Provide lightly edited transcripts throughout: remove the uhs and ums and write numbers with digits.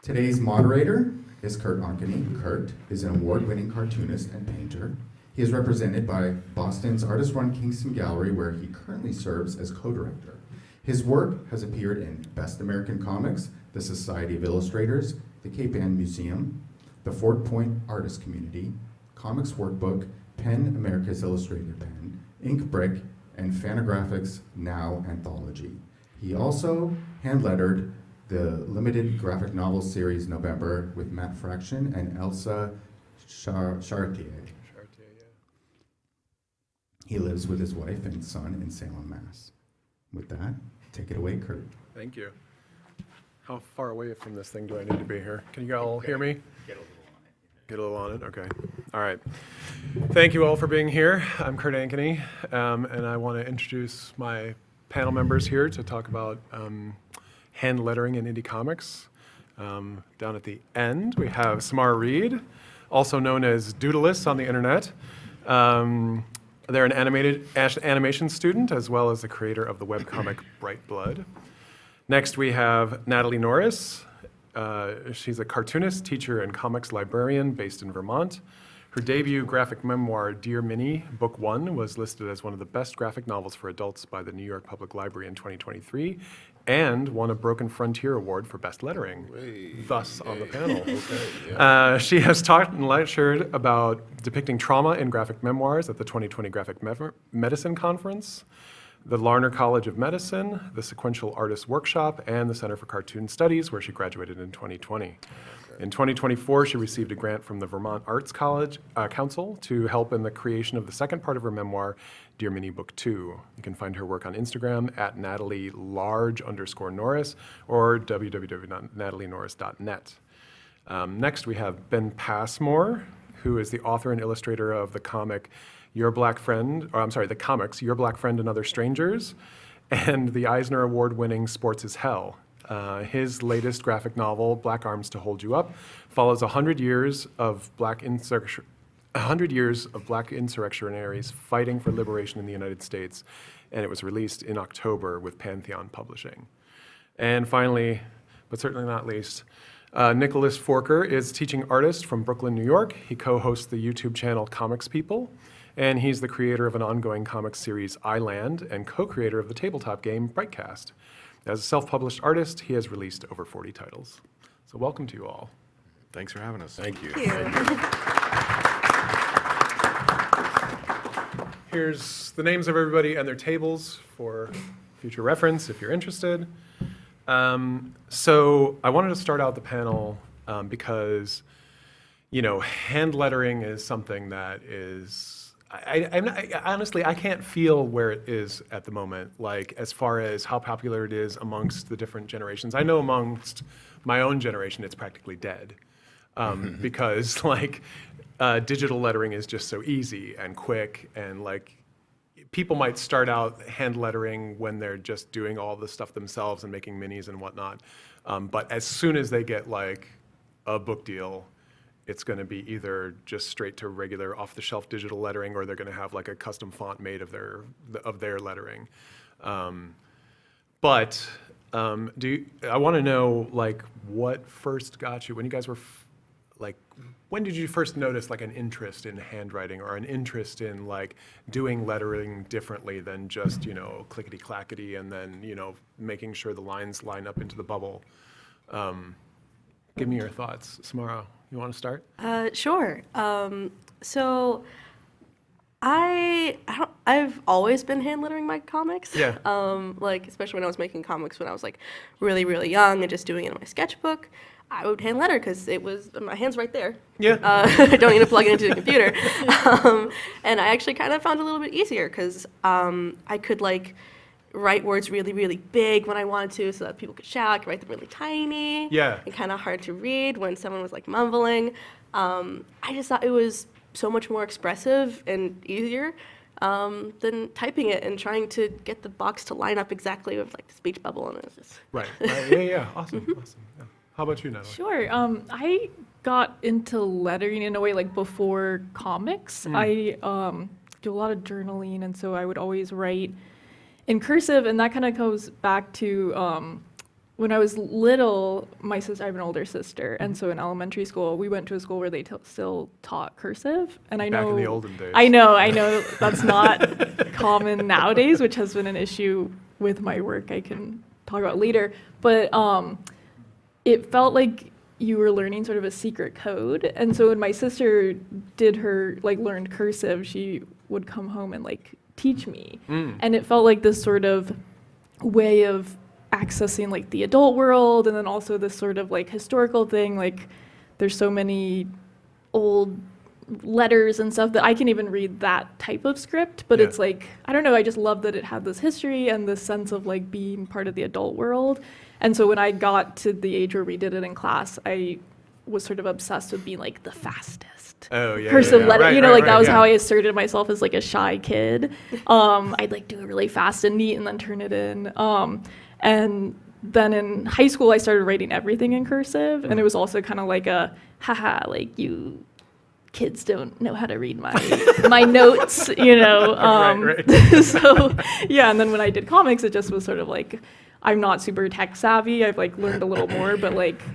Today's moderator is Kurt Ankeny. Kurt is an award-winning cartoonist and painter. He is represented by Boston's artist-run Kingston Gallery, where he currently serves as co-director. His work has appeared in Best American Comics, the Society of Illustrators, the Cape Ann Museum, the Fort Point Artist Community, Comics Workbook, Pen America's Illustrated Pen, Ink Brick, and Fantagraphics Now Anthology. He also hand-lettered the limited graphic novel series November with Matt Fraction and Elsa Chartier. He lives with his wife and son in Salem, Mass. With that, take it away, Kurt. Thank you. How far away from this thing do I need to be here? Can you all hear me? Get a little on it, okay. All right. Thank you all for being here. I'm Kurt Ankeny, and I want to introduce my panel members here to talk about hand lettering in indie comics. Down at the end, we have Samara Reid, also known as Doodleists on the internet. They're an animation student, as well as the creator of the webcomic Bright Blood. Next, we have Natalie Norris. She's a cartoonist, teacher, and comics librarian based in Vermont. Her debut graphic memoir, Dear Minnie, Book 1, was listed as one of the best graphic novels for adults by the New York Public Library in 2023, and won a Broken Frontier Award for Best Lettering, thus on the panel. She has taught and lectured about depicting trauma in graphic memoirs at the 2020 Graphic Medicine Conference, the Larner College of Medicine, the Sequential Artists Workshop, and the Center for Cartoon Studies, where she graduated in 2020. In 2024, she received a grant from the Vermont Arts College Council to help in the creation of the second part of her memoir, Dear Minnie Book 2. You can find her work on Instagram at Natalie_Norris or www.natalienorris.net. Next, we have Ben Passmore, who is the author and illustrator of the comic the comics Your Black Friend and Other Strangers, and the Eisner Award-winning Sports is Hell. His latest graphic novel, Black Arms to Hold You Up, follows 100 years of black insurrectionaries fighting for liberation in the United States, and it was released in October with Pantheon Publishing. And finally, but certainly not least, Nicholas Forker is teaching artist from Brooklyn, New York. He co-hosts the YouTube channel Comics People, and he's the creator of an ongoing comics series, Island, and co-creator of the tabletop game, Brightcast. As a self-published artist, he has released over 40 titles. So welcome to you all. Thanks for having us. Thank you. Here's the names of everybody and their tables for future reference if you're interested. So I wanted to start out the panel because, hand lettering is something that is, honestly, I can't feel where it is at the moment, like as far as how popular it is amongst the different generations. I know amongst my own generation, it's practically dead because digital lettering is just so easy and quick, and people might start out hand lettering when they're just doing all the stuff themselves and making minis and whatnot. But as soon as they get a book deal, it's going to be either just straight to regular off-the-shelf digital lettering, or they're going to have a custom font made of their lettering. I want to know what first got you when you guys were when did you first notice an interest in handwriting, or an interest in doing lettering differently than just clickety clackety and then making sure the lines line up into the bubble? Give me your thoughts. Samara, you want to start? Sure. So I've always been hand lettering my comics. Yeah. Especially when I was making comics when I was really, really young and just doing it in my sketchbook. I would hand letter because it was, my hand's right there. Yeah. I don't need to plug it into the computer. And I actually kind of found it a little bit easier because I could write words really, really big when I wanted to so that people could shout. I could write them really tiny. Yeah. And kind of hard to read when someone was mumbling. I just thought it was so much more expressive and easier than typing it and trying to get the box to line up exactly with the speech bubble. And it was just Right. Yeah. Awesome. Awesome. Yeah. How about you, Natalie? Sure. I got into lettering in a way before comics. I do a lot of journaling, and so I would always write in cursive, and that kind of goes back to when I was little, my sister, I have an older sister, and so in elementary school, we went to a school where they still taught cursive, and I know Back in the olden days. I know that's not common nowadays, which has been an issue with my work. I can talk about later, but it felt like you were learning sort of a secret code, and so when my sister did her learned cursive, she would come home and teach me, and it felt like this sort of way of accessing the adult world, and then also this sort of historical thing. There's so many old letters and stuff that I can even read that type of script, but it's I don't know, I just love that it had this history and this sense of being part of the adult world. And so when I got to the age where we did it in class, I was sort of obsessed with being the fastest cursive letter. Right, that was how I asserted myself as a shy kid. I'd do it really fast and neat and then turn it in. And then in high school, I started writing everything in cursive, and it was also kind of haha, you kids don't know how to read my notes, Right. So, yeah, and then when I did comics, it just was sort of I'm not super tech savvy. I've learned a little more, but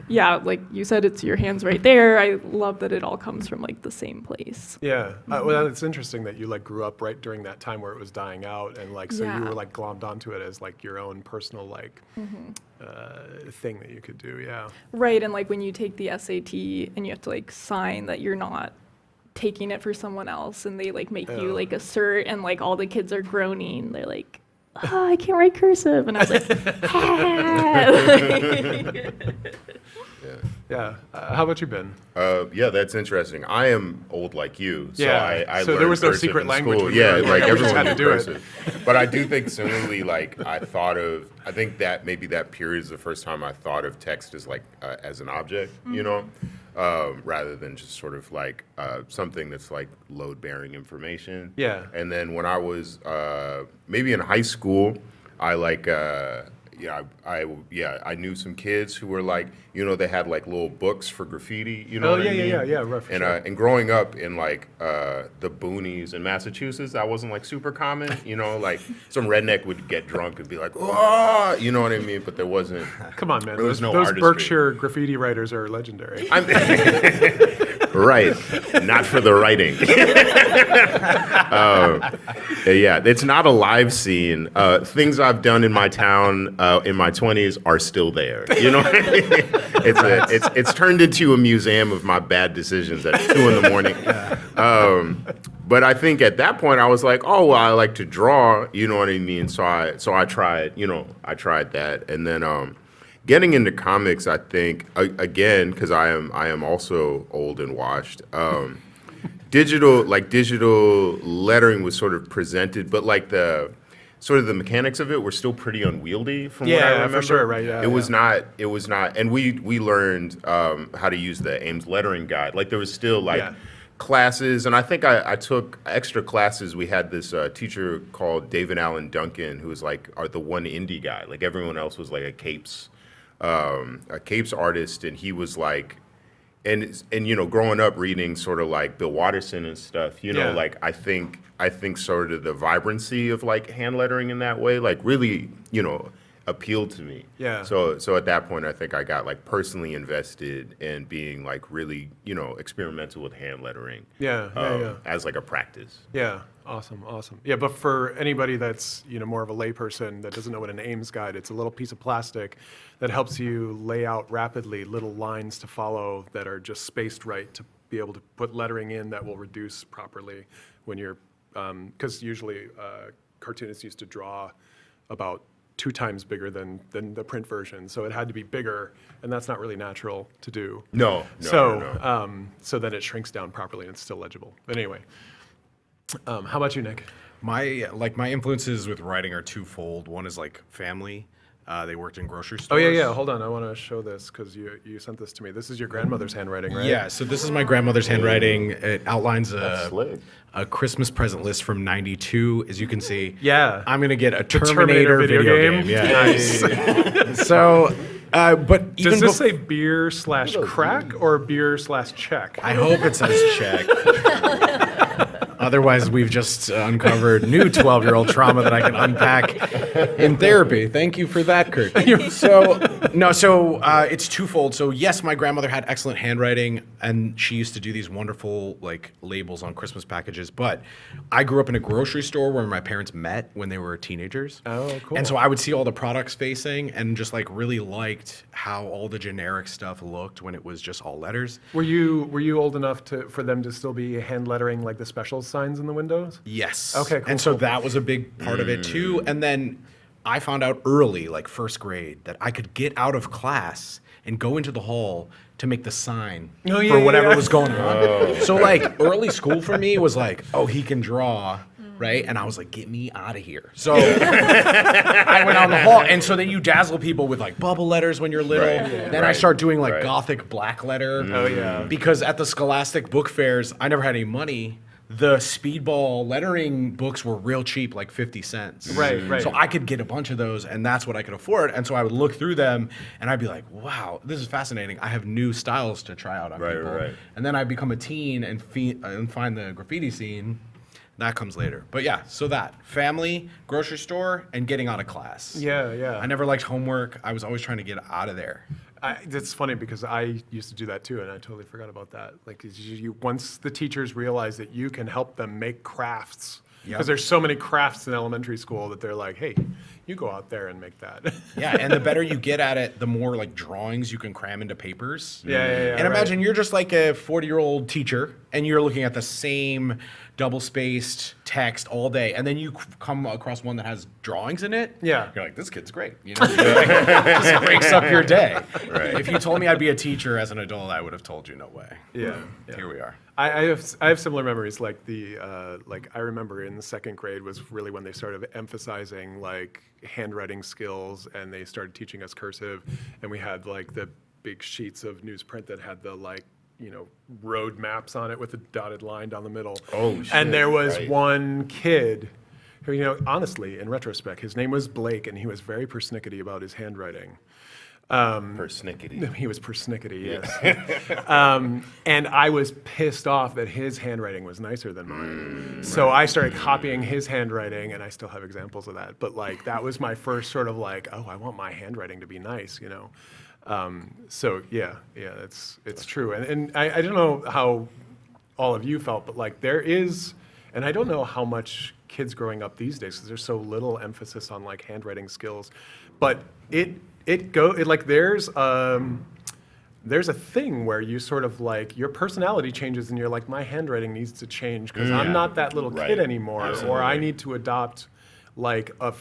you said, it's your hands right there. I love that it all comes from the same place. Yeah, well, it's interesting that you grew up right during that time where it was dying out, and so you were glommed onto it as your own personal thing that you could do. Yeah. Right, and when you take the SAT and you have to sign that you're not taking it for someone else, and they make you assert, and all the kids are groaning. They're oh, I can't write cursive, and I was Yeah. How about you, Ben? Yeah, that's interesting. I am old like you, so Yeah. I So learned there was no cursive secret in language school. when you Yeah, were young. You just everyone had to knew do it. cursive. But I do think similarly, I think that maybe that period is the first time I thought of text as an object, rather than just sort of something that's load-bearing information. Yeah. And then when I was maybe in high school, I knew some kids who were they had little books for graffiti, Yeah, right, for and sure. and growing up in the boonies in Massachusetts, that wasn't super common, some redneck would get drunk and be oh, you know what I mean? But there wasn't. Come on, man. There was Those no artistry. Berkshire graffiti writers are legendary. Right, not for the writing. Yeah, it's not a live scene. Things I've done in my town in my 20s are still there. You know what I mean? It's turned into a museum of my bad decisions at 2 a.m. But I think at that point I was oh, well, I like to draw. You know what I mean? So I tried. I tried that, and then. Getting into comics, I think, again, because I am also old and washed. Digital lettering was sort of presented, but the mechanics of it were still pretty unwieldy from what I remember. For sure, right? Yeah, it was not, and we learned how to use the Ames lettering guide. There was still classes, and I think I took extra classes. We had this teacher called David Allen Duncan, who was the one indie guy. Everyone else was a Capes artist, and he was and growing up reading sort of Bill Watterson and stuff, I think sort of the vibrancy of hand lettering in that way really appealed to me. Yeah. So at that point I think I got personally invested in being really experimental with hand lettering. As a practice. Yeah. Awesome. Yeah, but for anybody that's more of a layperson that doesn't know what an Ames guide, it's a little piece of plastic that helps you lay out rapidly little lines to follow that are just spaced right to be able to put lettering in that will reduce properly when you're, because usually cartoonists used to draw about 2 times bigger than the print version, so it had to be bigger, and that's not really natural to do. No. So then it shrinks down properly and it's still legible. But anyway. How about you, Nick? My influences with writing are twofold. One is family. They worked in grocery Oh stores. yeah. Hold on, I want to show this because you sent this to me. This is your grandmother's handwriting, right? Yeah. So this is my grandmother's handwriting. It outlines slick. a Christmas present list from '92. As you can see. Yeah. I'm gonna get a Terminator Terminator video game. Yeah. Nice. So, but Does this say beer/crack or beer/check? I hope it says check. Otherwise, we've just uncovered new 12-year-old trauma that I can unpack in therapy. Thank you for that, Kurt. So it's twofold. So yes, my grandmother had excellent handwriting, and she used to do these wonderful like labels on Christmas packages. But I grew up in a grocery store where my parents met when they were teenagers. Oh, cool. And so I would see all the products facing, and just like really liked how all the generic stuff looked when it was just all letters. Were you old enough for them to still be hand lettering like the special signs in the windows? Yes. Okay, cool, And so cool. that was a big part of it too. And then I found out early, like first grade, that I could get out of class and go into the hall to make the sign Oh, yeah, for whatever yeah. was going on. So like early school for me was like, oh, he can draw. Right? And I was like, get me out of here. So I went out in the hall. And so then you dazzle people with like bubble letters when you're little. Right. Then I start doing like Right. Gothic black letter. Oh, yeah. Because at the Scholastic book fairs, I never had any money. The speedball lettering books were real cheap, like 50 cents. Right, right. So I could get a bunch of those, and that's what I could afford. And so I would look through them, and I'd be like, wow, this is fascinating. I have new styles to try out on Right, people. right. And then I become a teen and find the graffiti scene. That comes later. But yeah, so that. Family, grocery store, and getting out of class. Yeah, yeah. I never liked homework. I was always trying to get out of there. That's funny because I used to do that too, and I totally forgot about that. Like, once the teachers realize that you can help them make crafts, because Yep. there's so many crafts in elementary school that they're like, hey, you go out there and make that. Yeah, and the better you get at it, the more like drawings you can cram into papers. Yeah. And right. imagine you're just like a 40-year-old teacher, and you're looking at the same double-spaced text all day, and then you come across one that has drawings in it. Yeah. You're like, this kid's great. You know, just breaks up your day. Right. If you told me I'd be a teacher as an adult, I would have told you no way. Yeah. Here we are. I have similar memories. Like I remember in the second grade was really when they started emphasizing like handwriting skills, and they started teaching us cursive, and we had like the big sheets of newsprint that had the like, you know, road maps on it with a dotted line down the middle. Oh, shit, And there was right. one kid who, you know, honestly, in retrospect, his name was Blake, and he was very persnickety about his handwriting. Persnickety. He was persnickety, yes. And I was pissed off that his handwriting was nicer than mine. So I started copying his handwriting, and I still have examples of that. But like that was my first sort of like, oh, I want my handwriting to be nice, you know. So yeah, it's true. And I don't know how all of you felt, but like there is, and I don't know how much kids growing up these days, because there's so little emphasis on like handwriting skills, but there's a thing where you sort of like your personality changes, and you're like, my handwriting needs to change because I'm not that little Right. kid anymore, or I Absolutely. need to adopt like a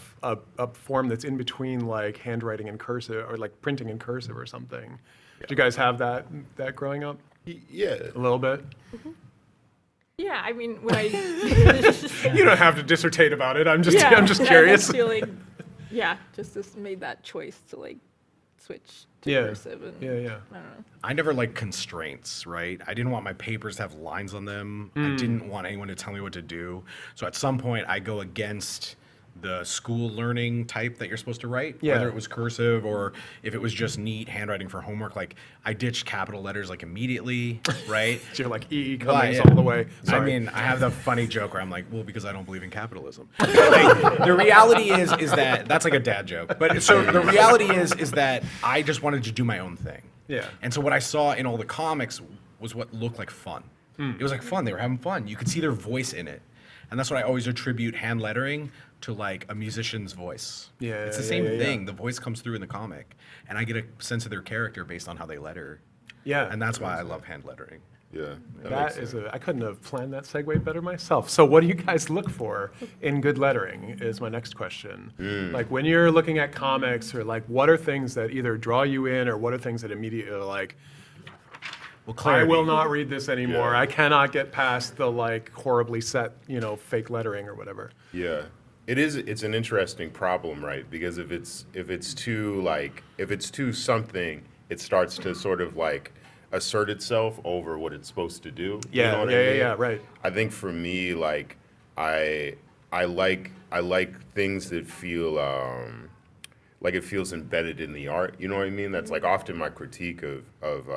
form that's in between like handwriting and cursive, or like printing and cursive or something. Do you guys have that growing up Yeah. a little bit? Yeah, I mean, when I You don't have to dissertate about it. I'm just yeah, I'm just I curious. feel like, yeah, just made that choice to like switch to Yeah. cursive, and Yeah. I don't know. I never liked constraints, right? I didn't want my papers to have lines on them. I didn't want anyone to tell me what to do. So at some point, I go against the school learning type that you're supposed to write, Yeah. whether it was cursive or if it was just neat handwriting for homework. Like I ditched capital letters like immediately, right? You're like E.E. Well, Cummings yeah. all the way. I Sorry. mean, I have the funny joke where I'm like, well, because I don't believe in capitalism. Like, the reality is that that's like a dad joke. But so the reality is that I just wanted to do my own thing. Yeah. And so what I saw in all the comics was what looked like fun. It was like fun. They were having fun. You could see their voice in it. And that's what I always attribute hand lettering to, like a musician's voice. Yeah, It's the yeah, same yeah, yeah. thing. The voice comes through in the comic, and I get a sense of their character based on how they letter. Yeah. And that's why I love hand lettering. Yeah. That is I couldn't have planned that segue better myself. So what do you guys look for in good lettering is my next question. Like when you're looking at comics, or like what are things that either draw you in, or what are things that immediately are like, Well, I clarity. will not read this anymore. Yeah. I cannot get past the like horribly set, you know, fake lettering or whatever. Yeah. It's an interesting problem, right? Because if it's too something, it starts to sort of like assert itself over what it's supposed to do. You Yeah, know what yeah, I yeah, mean? yeah, right. I think for me, like I like things that feel like it feels embedded in the art. You know what I mean? That's like often my critique of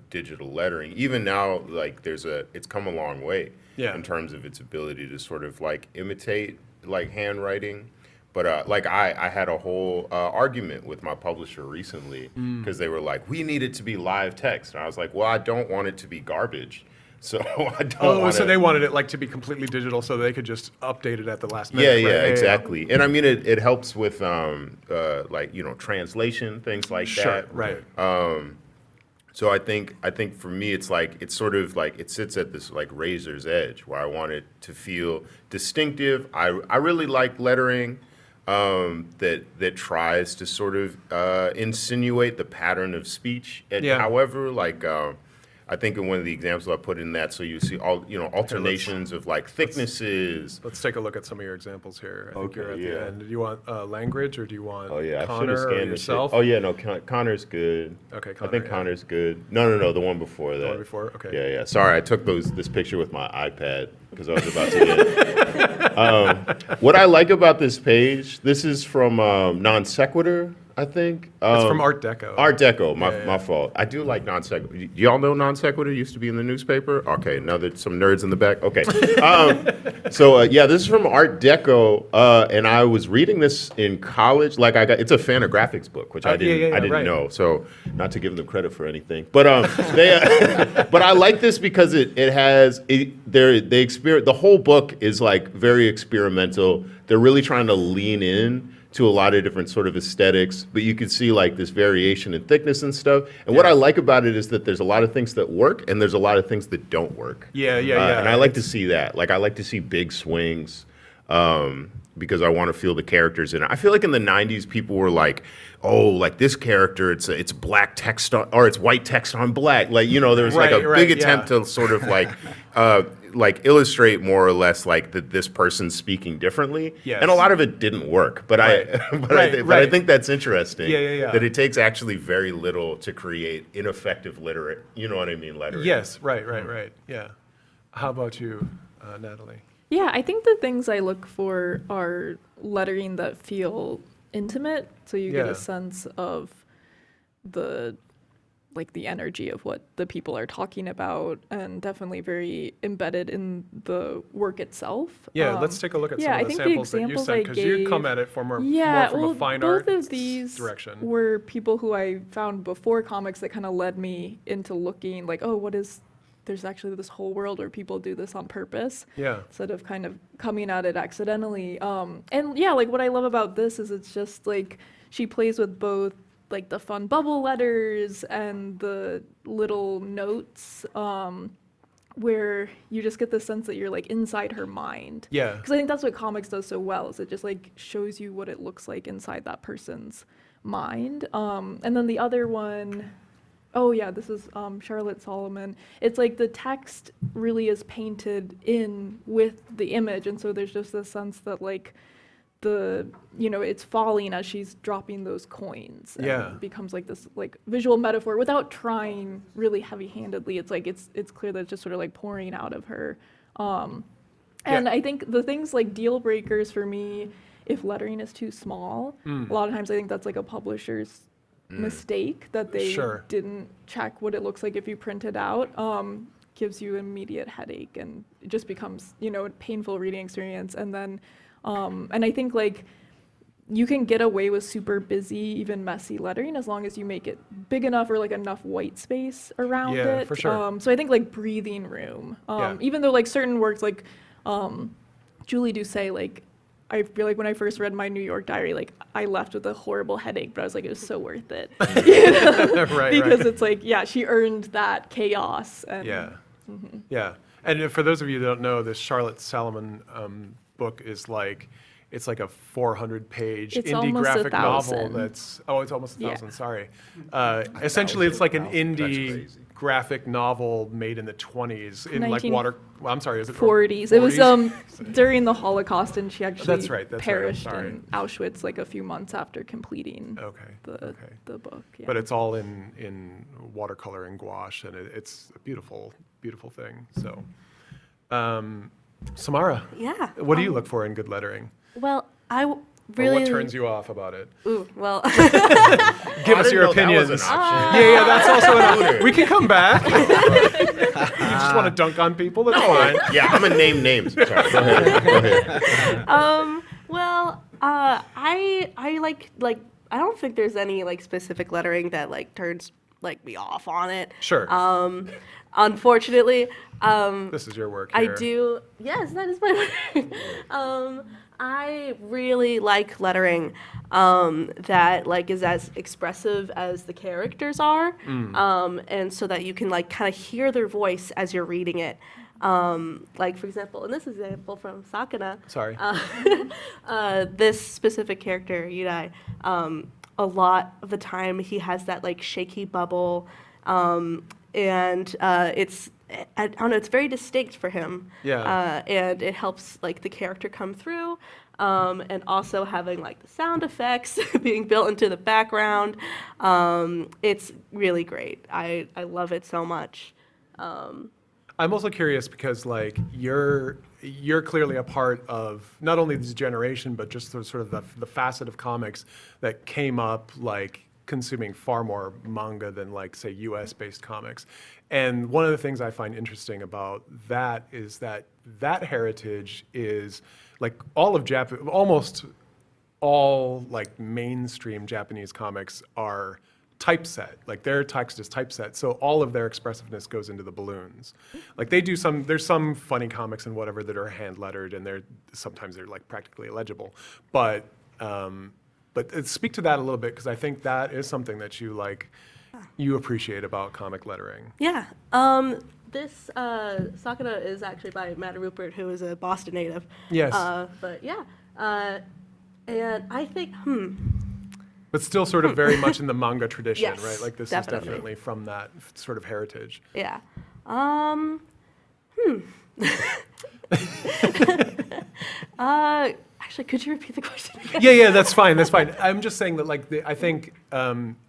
digital lettering. Even now, like it's come a long way. Yeah. in terms of its ability to sort of like imitate like handwriting. But like I had a whole argument with my publisher recently because they were like, we need it to be live text. And I was like, well, I don't want it to be garbage. So I don't Oh, want so they wanted it like to be completely digital so they could just update it at the last minute. Yeah, right? yeah, exactly. And I mean, it helps with like, you know, translation, things like Sure, that. right. So I think for me, it's like, it's sort of like, it sits at this like razor's edge where I want it to feel distinctive. I really like lettering that tries to sort of insinuate the pattern of speech. And Yeah. however, like, I think in one of the examples I put in that, so you see all, you know, alternations of like thicknesses. Let's take a look at some of your examples here. I think you're at Okay, the yeah. end. Do you want language or do you want Oh yeah, I should Connor have or scanned the shit. yourself? Oh yeah, no, Connor's good. Okay, I Connor, think yeah. Connor's good. No, the one before that. one before? Okay. Yeah, yeah. Sorry, I took this picture with my iPad because I was about to get. What I like about this page, this is from Non Sequitur, I think. It's from Art Deco. Art Deco, Yeah. my fault. I do like Non Sequitur. Do y'all know Non Sequitur used to be in the newspaper? Okay, now there's some nerds in the back. Okay. Yeah, this is from Art Deco, and I was reading this in college. Like it's a Fantagraphics book, which I didn't right. know. So not to give them credit for anything, but but I like this because the whole book is like very experimental. They're really trying to lean in to a lot of different sort of aesthetics, but you can see like this variation in thickness and stuff. And what I like about it is that there's a lot of things that work and there's a lot of things that don't work. Yeah. And I like to see that. Like I like to see big swings because I want to feel the characters in it. I feel like in the 90s, people were like, oh, like this character, it's black text or it's white text on black. Like, you know, there was like a big attempt to sort of like illustrate more or less like that this person's speaking differently. Yes. And a lot of it didn't work. But I think that's interesting. Yeah. That it takes actually very little to create ineffective lettering. Yes, right. Yeah. How about you, Natalie? Yeah, I think the things I look for are lettering that feel intimate, so you get Yeah. a sense of the energy of what the people are talking about, and definitely very embedded in the work itself. Yeah, let's take a look at some I of the think the samples that you examples sent, I because you come gave- at it from more Yeah, from a fine both art of these direction. were people who I found before comics that kind of led me into looking like, oh, there's actually this whole world where people do this on purpose. Yeah. Instead of kind of coming at it accidentally. And yeah, like what I love about this is it's just like she plays with both like the fun bubble letters and the little notes, where you just get the sense that you're like inside her mind. Yeah. Because I think that's what comics does so well, is it just like shows you what it looks like inside that person's mind. And then the other one, oh yeah, this is Charlotte Solomon. It's like the text really is painted in with the image, and so there's just this sense that like it's falling as she's dropping those coins. And Yeah. it becomes like this like visual metaphor without trying really heavy-handedly. It's like it's clear that it's just sort of like pouring out of her. And I think the things like deal breakers for me, if lettering is too small, a lot of times I think that's like a publisher's mistake that they Sure. didn't check what it looks like if you print it out. Gives you immediate headache, and it just becomes a painful reading experience. And then and I think like you can get away with super busy, even messy lettering as long as you make it big enough or like enough white space around Yeah, it. for sure. So I think like breathing room, Yeah. even though like certain works like Julie Doucet, like I feel like when I first read my New York Diary, like I left with a horrible headache, but I was like, it was so worth it. Right. Because it's like, yeah, she earned that chaos. And Yeah. Yeah. And for those of you that don't know, this Charlotte Salomon book is like, it's like a 400-page It's indie almost graphic novel 1,000. that's, oh, it's almost Yeah. 1,000, sorry. Essentially, it's like an indie crazy. graphic novel made in the 20s in like 1940s. I'm sorry, is it 40s. It was 40s? during the Holocaust, and she actually That's right, I'm perished sorry. in Auschwitz like a few months after completing Okay. the book. Yeah. But it's all in watercolor and gouache, and it's a beautiful, beautiful thing. So, Samara, Yeah. what do you look for in good lettering? Well, really. Or what turns you off about it? Ooh, well. Give us your opinions. Yeah, that's also an option. We can come back. You just want to dunk on people? That's fine. Yeah, I'm gonna name names. Sorry, go ahead. Go ahead. Well, I like I don't think there's any like specific lettering that like turns like me off on it. Sure. Unfortunately, This is your work I here. do. Yes, that is my work. I really like lettering that like is as expressive as the characters are, and so that you can like kind of hear their voice as you're reading it. Like for example, in this example from Sakana, Sorry. this specific character, Yudai, a lot of the time he has that like shaky bubble, and it's I don't know, it's very distinct for him. Yeah. And it helps like the character come through, and also having like the sound effects being built into the background. It's really great. I love it so much. I'm also curious because like you're clearly a part of not only this generation but just sort of the facet of comics that came up like consuming far more manga than like say US based comics. And one of the things I find interesting about that is that heritage is like almost all like mainstream Japanese comics are typeset, like their text is typeset, so all of their expressiveness goes into the balloons. Like they do there's some funny comics and whatever that are hand lettered, and sometimes they're like practically illegible. But speak to that a little bit, because I think that is something that you appreciate about comic lettering. Yeah. This Sakana is actually by Matt Rupert, who is a Boston native. Yes. But yeah. And I think, But still sort of very much in the manga tradition, Yes, right? Like this definitely. is definitely from that sort of heritage. yeah. Actually, could you repeat the question again? Yeah, that's fine. That's fine. I'm just saying that, like, I think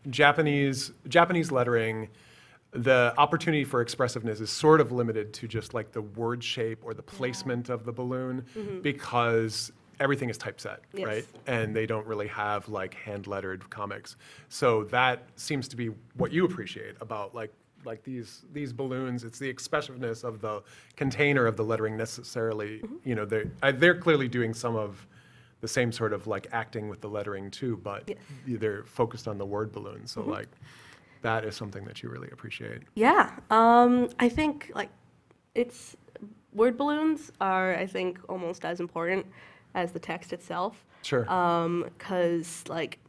Japanese lettering, the opportunity for expressiveness is sort of limited to just like the word shape or the placement of the balloon, because everything is typeset, Yes. right? And they don't really have like hand lettered comics. So that seems to be what you appreciate about like these balloons. It's the expressiveness of the container of the lettering necessarily. You know, they're clearly doing some of the same sort of like acting with the lettering too, but they're focused on the word balloon. So like that is something that you really appreciate. Yeah. I think like word balloons are, I think, almost as important as the text itself. Sure. Because like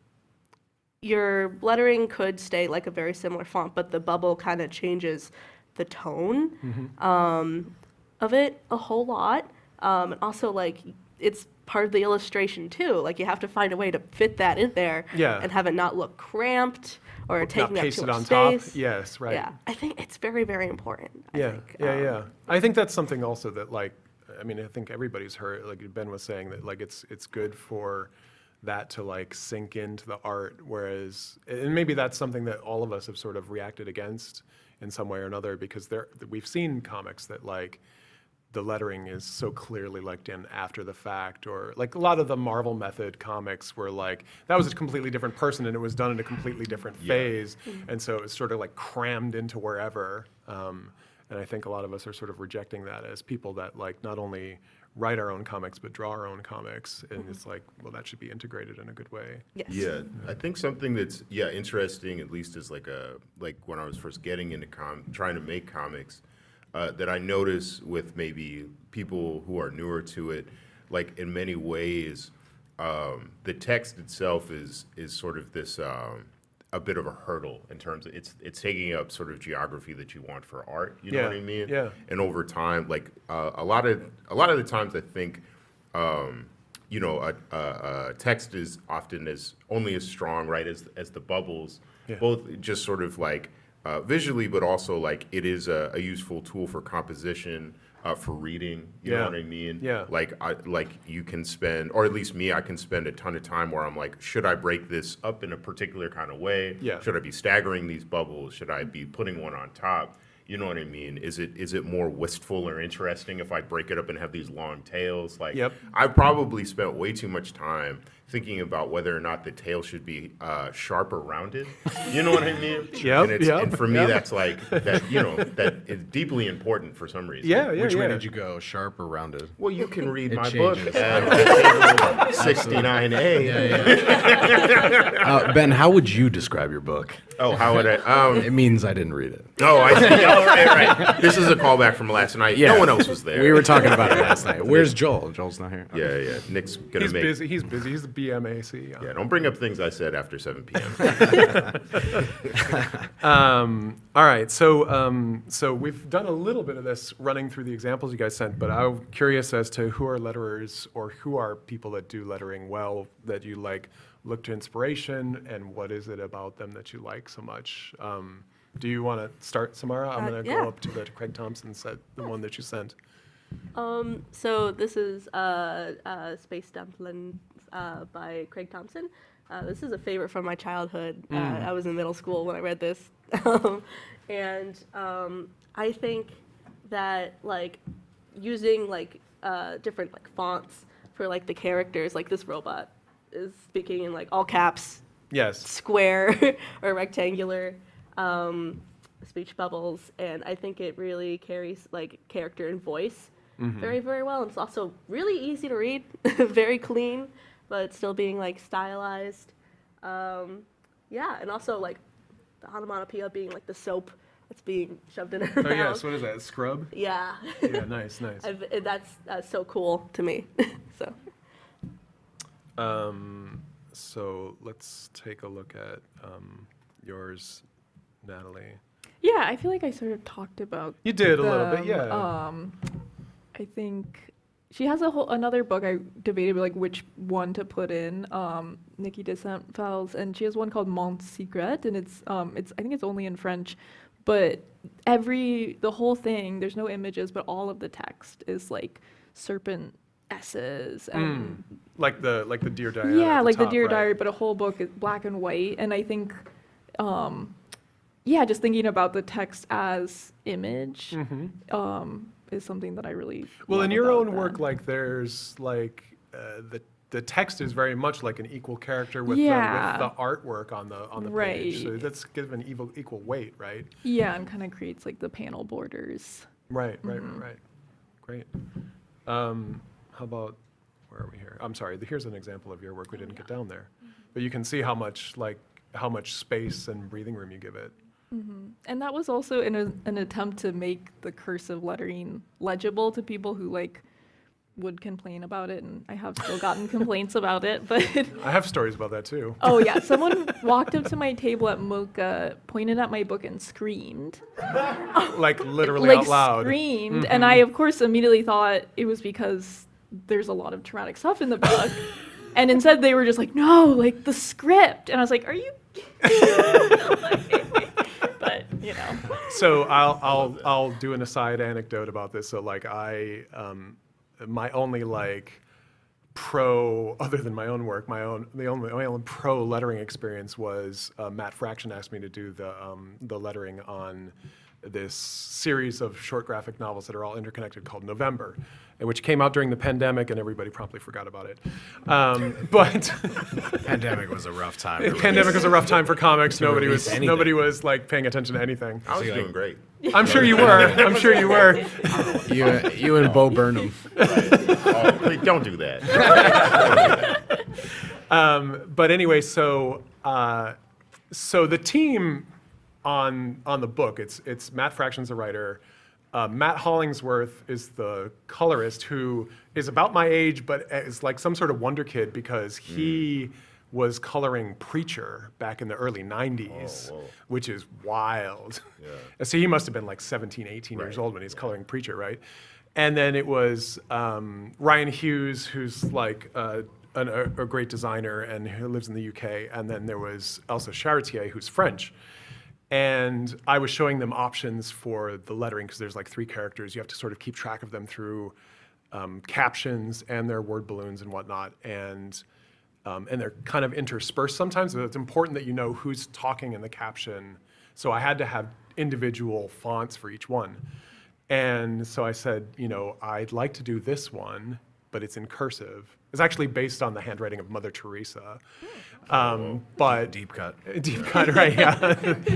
your lettering could stay like a very similar font, but the bubble kind of changes the tone of it a whole lot. And also like it's part of the illustration too. Like you have to find a way to fit that in there and have it not look cramped or taking up too pasted much on space. top. Yes, right. Yeah, I think it's very, very important. I think. Yeah. I think that's something also that like, I mean, I think everybody's heard, like Ben was saying, that like it's good for that to like sink into the art, whereas, and maybe that's something that all of us have sort of reacted against in some way or another, because we've seen comics that like the lettering is so clearly like done after the fact, or like a lot of the Marvel method comics were like, that was a completely different person and it was done in a completely different phase, and so it's sort of like crammed into wherever. And I think a lot of us are sort of rejecting that as people that like not only write our own comics but draw our own comics, and it's like, well, that should be integrated in a good way. Yes. Yeah, I think something that's interesting, at least as like when I was first getting into trying to make comics, that I notice with maybe people who are newer to it, like in many ways, the text itself is sort of this a bit of a hurdle in terms of it's taking up sort of geography that you want for art. You know what I mean? Yeah. And over time, like a lot of the times, I think, you know, a text is often only as strong, right, as the bubbles, both just sort of like visually, but also like it is a useful tool for composition, for reading. You know what I mean? Yeah. Like you can spend, or at least me, I can spend a ton of time where I'm like, should I break this up in a particular kind of way? Yeah. Should I be staggering these bubbles? Should I be putting one on top? You know what I mean? Is it more wistful or interesting if I break it up and have these long tails? Like, I probably spent way too much time thinking about whether or not the tail should be sharp or rounded. You know what I mean? Yep, And for me, yep. that's like that. That is deeply important for some reason. Yeah, Which way did you go, sharp or rounded? Well, you can read It my changes. book at 69A. Ben, how would you describe your book? Oh, how would I? It means I didn't read it. Oh, I see. Oh, right. This is a callback from last night. Yeah. No one else was there. We were talking about it last night. Where's Joel? Joel's not here. Yeah. Nick's gonna He's make. busy. He's busy. He's the BMAC. Yeah, don't bring up things I said after 7 p.m. All right, so we've done a little bit of this running through the examples you guys sent, but I'm curious as to who are letterers or who are people that do lettering well that you like look to inspiration, and what is it about them that you like so much? Do you want to start, Samara? I'm going to yeah. go up to the Craig Thompson set, the one that you sent. So this is Space Dumplings by Craig Thompson. This is a favorite from my childhood. I was in middle school when I read this. And I think that like using like different like fonts for like the characters, like this robot is speaking in like all caps, Yes. square or rectangular speech bubbles, and I think it really carries like character and voice very, very well. And it's also really easy to read, very clean, but still being like stylized. Yeah, and also like the onomatopoeia being like the soap that's being shoved in her Oh, mouth. yes. What is that? Scrub? Yeah. Yeah, nice. That's so cool to me. So. So let's take a look at yours, Natalie. Yeah, I feel like I sort of talked about. You did a little bit, them. yeah. I think she has another book. I debated like which one to put in. Nikki de Saint-Pha's, and she has one called Mon Secret, and it's I think it's only in French, but the whole thing, there's no images, but all of the text is like serpent S's and Like the Dear Diary. yeah, at like the top, Dear right? Diary, but a whole book is black and white. And I think, yeah, just thinking about the text as image is something that I really Well, love in your about own them. work, like there's like the text is very much like an equal character with Yeah. the artworurt on the page. So Right. that's given equal weight, right? Yeah, and kind of creates like the panel borders. Right. Great. How about, where are we here? I'm sorry. Here's an example of your work. We didn't get down there, but you can see how much space and breathing room you give it. And that was also an attempt to make the cursive lettering legible to people who like would complain about it, and I have still gotten complaints about it, but I have stories about that too. oh yeah, someone walked up to my table at Mocha, pointed at my book and screamed. Like literally Like out loud. screamed, and I of course immediately thought it was because there's a lot of traumatic stuff in the book. And instead they were just like, no, like the script. And I was like, are you but you know. So I'll do an aside anecdote about this. So like my only like other than my own work, my only pro lettering experience was Matt Fraction asked me to do the lettering on this series of short graphic novels that are all interconnected called November, which came out during the pandemic, and everybody promptly forgot about it. But Pandemic was a rough time. pandemic was a rough time for comics. Nobody release was anything. nobody was like paying attention to anything. I was doing great. I'm sure you were. You and Bo Burnham. Oh, please don't do that. But anyway, so the team on the book, it's Matt Fraction's the writer. Matt Hollingsworth is the colorist, who is about my age, but is like some sort of wonder kid because he was coloring Preacher back in the early 90s, which is wild. Yeah. So he must have been like 17, 18 years old when he's coloring Preacher, right? And then it was Ryan Hughes, who's like a great designer and who lives in the UK. And then there was Elsa Charretier, who's French. And I was showing them options for the lettering because there's like 3 characters. You have to sort of keep track of them through captions and their word balloons and whatnot. And they're kind of interspersed sometimes. So it's important that you know who's talking in the caption. So I had to have individual fonts for each one. And so I said, I'd like to do this one, but it's in cursive. It's actually based on the handwriting of Mother Teresa. But Deep cut. deep cut, right? Yeah,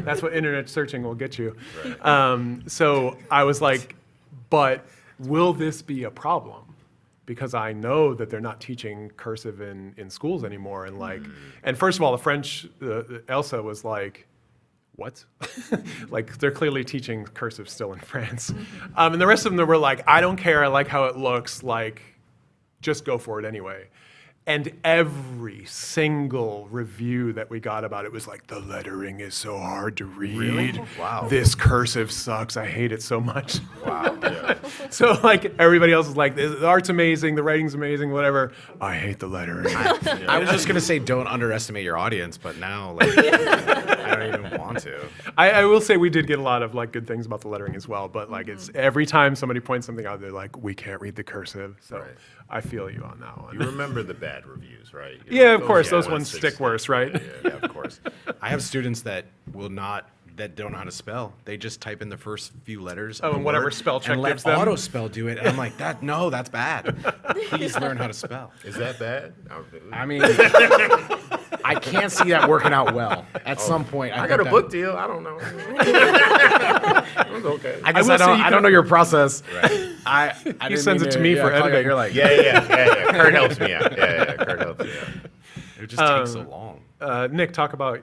that's what internet searching will get you. So I was like, but will this be a problem? Because I know that they're not teaching cursive in schools anymore, and like, and first of all, the French, Elsa was like, what? Like, they're clearly teaching cursive still in France. And the rest of them were like, I don't care, I like how it looks, like, just go for it anyway. And every single review that we got about it was like, the lettering is so hard to read. Really? Wow. This cursive sucks, I hate it so much. Wow. Yeah. So like, everybody else is like, the art's amazing, the writing's amazing, whatever. I hate the lettering. I was just gonna say don't underestimate your audience, but now like I don't even want to. I will say we did get a lot of like good things about the lettering as well, but like it's every time somebody points something out, they're like, we can't read the cursive. So Right. I feel you on that one. You remember the bad reviews, right? Yeah, of course, those ones ones that stick worse, right? Yeah, Yeah, of course. I have students that don't know how to spell. They just type in the first few letters. Oh, of and the whatever word spell check and let gives them? auto spell do it. And I'm like, that's bad. Please learn how to spell. Is that bad? I mean, I can't see that working out well. At some point, I think got a that- book deal. I don't know. It was okay. I guess will I say don't. you I don't can- know your process. Right. I He didn't sends mean it to me for call you out. editing. You're like, Yeah. Kurt helps me out. Yeah. Kurt helps me out. it just takes so long. Nick, talk about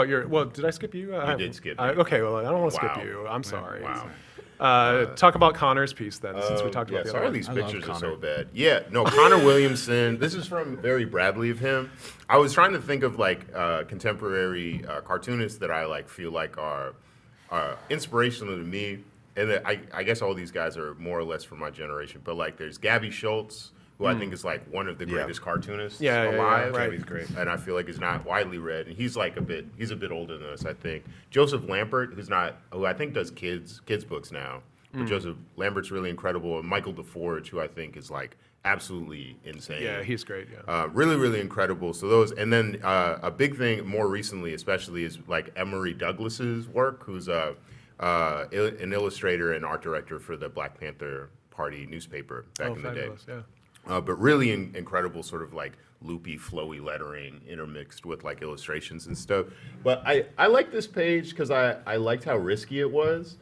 your. Well, did I skip you? You did skip me. Okay, well, I don't want to Wow. skip you. I'm sorry. Wow. Talk about Connor's piece then, since we talked yeah, about the sorry other one. these I love pictures are Connor. so bad. Yeah, no, Connor Williamson. This is from Very Bradley of him. I was trying to think of like contemporary cartoonists that I like feel like are inspirational to me, and that I guess all these guys are more or less from my generation. But like, there's Gabby Schultz, who I think is like one of the greatest cartoonists Yeah, alive. right. He's great. And I feel like is not widely read, and he's like a bit older than us, I think. Joseph Lampert, who I think does kids books now, but Joseph Lambert's really incredible, and Michael DeForge, who I think is like absolutely insane. Yeah, he's great. Yeah. Really, really incredible. So those, and then a big thing more recently, especially, is like Emery Douglas's work, who's an illustrator and art director for the Black Panther Party newspaper back in the day. Fabulous, yeah. But really incredible sort of like loopy, flowy lettering intermixed with like illustrations and stuff. But I like this page because I liked how risky it was.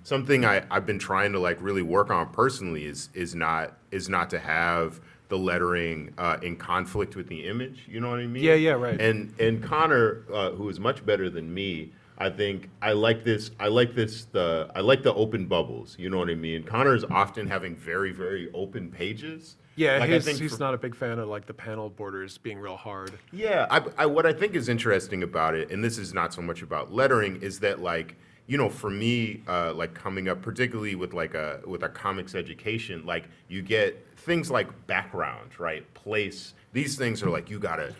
Something I've been trying to like really work on personally is not to have the lettering in conflict with the image. You know what I mean? Yeah, right. And Connor, who is much better than me, I think I like the open bubbles. You know what I mean? Connor is often having very, very open pages. Yeah, Like, he's not a big fan of like the panel borders being real hard. Yeah, what I think is interesting about it, and this is not so much about lettering, is that like, you know, for me, like coming up, particularly with a comics education, like you get things like background, right? Place. These things are like you gotta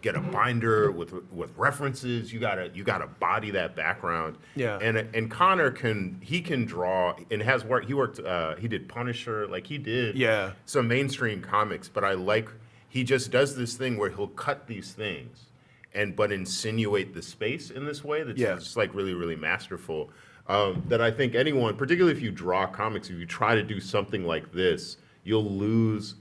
get a binder with references. You gotta body that background. Yeah. And Connor can draw and has worked. He did Punisher. Like he did some mainstream comics. But he just does this thing where he'll cut these things but insinuate the space in this way that's just like really, really masterful. That I think anyone, particularly if you draw comics, if you try to do something like this, you'll lose